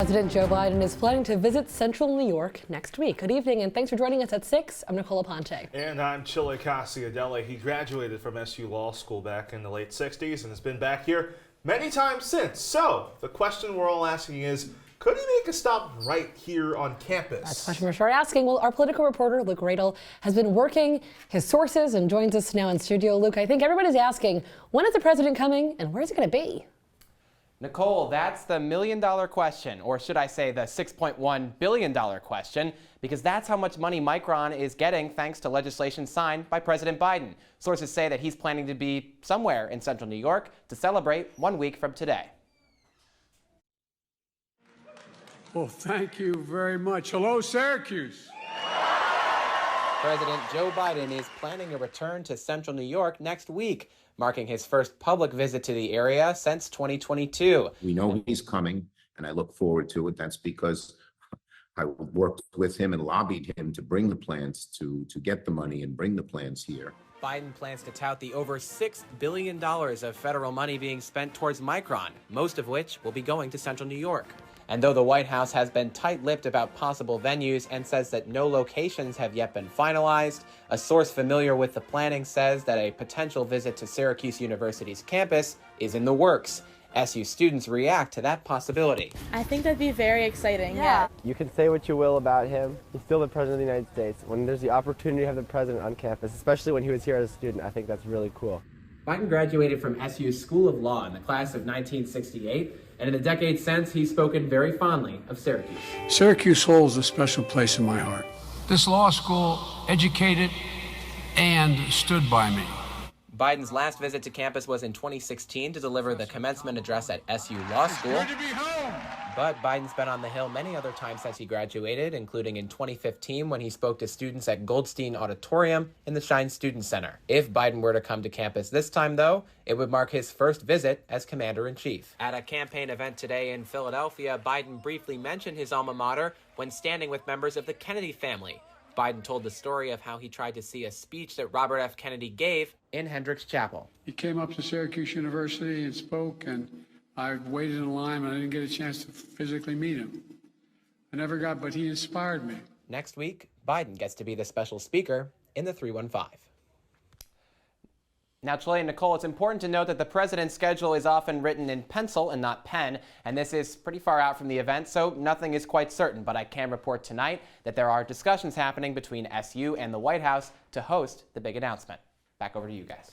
President Joe Biden is planning to visit central New York next week. Good evening and thanks for joining us at 6. I'm Nicole Aponte. And I'm Chile Cassiadelle. He graduated from SU Law School back in the late 60s and has been back here many times since. So the question we're all asking is, could he make a stop right here on campus? That's the question we're sure asking. Well, our political reporter, Luke Radel, has been working his sources and joins us now in studio. Luke, I think everybody's asking, when is the president coming and where's he going to be? Nicole, that's the million-dollar question, or should I say the $6.1 billion question, because that's how much money Micron is getting thanks to legislation signed by President Biden. Sources say that he's planning to be somewhere in central New York to celebrate 1 week from today. Well, thank you very much. Hello, Syracuse. President Joe Biden is planning a return to central New York next week, marking his first public visit to the area since 2022. We know he's coming, and I look forward to it. That's because I worked with him and lobbied him to bring the plans, to get the money and bring the plans here. Biden plans to tout the over $6 billion of federal money being spent towards Micron, most of which will be going to central New York. And though the White House has been tight-lipped about possible venues and says that no locations have yet been finalized, a source familiar with the planning says that a potential visit to Syracuse University's campus is in the works. SU students react to that possibility. I think that'd be very exciting, yeah. You can say what you will about him. He's still the president of the United States. When there's the opportunity to have the president on campus, especially when he was here as a student, I think that's really cool. Biden graduated from SU's School of Law in the class of 1968, and in the decade since, he's spoken very fondly of Syracuse. Syracuse holds a special place in my heart. This law school educated and stood by me. Biden's last visit to campus was in 2016 to deliver the commencement address at SU Law School. Good to be home. But Biden's been on the Hill many other times since he graduated, including in 2015 when he spoke to students at Goldstein Auditorium in the Shine Student Center. If Biden were to come to campus this time, though, it would mark his first visit as commander-in-chief. At a campaign event today in Philadelphia, Biden briefly mentioned his alma mater when standing with members of the Kennedy family. Biden told the story of how he tried to see a speech that Robert F. Kennedy gave in Hendricks Chapel. He came up to Syracuse University and spoke, and I waited in line, and I didn't get a chance to physically meet him. But he inspired me. Next week, Biden gets to be the special speaker in the 315. Now, Chile and Nicole, it's important to note that the president's schedule is often written in pencil and not pen, and this is pretty far out from the event, so nothing is quite certain. But I can report tonight that there are discussions happening between SU and the White House to host the big announcement. Back over to you guys.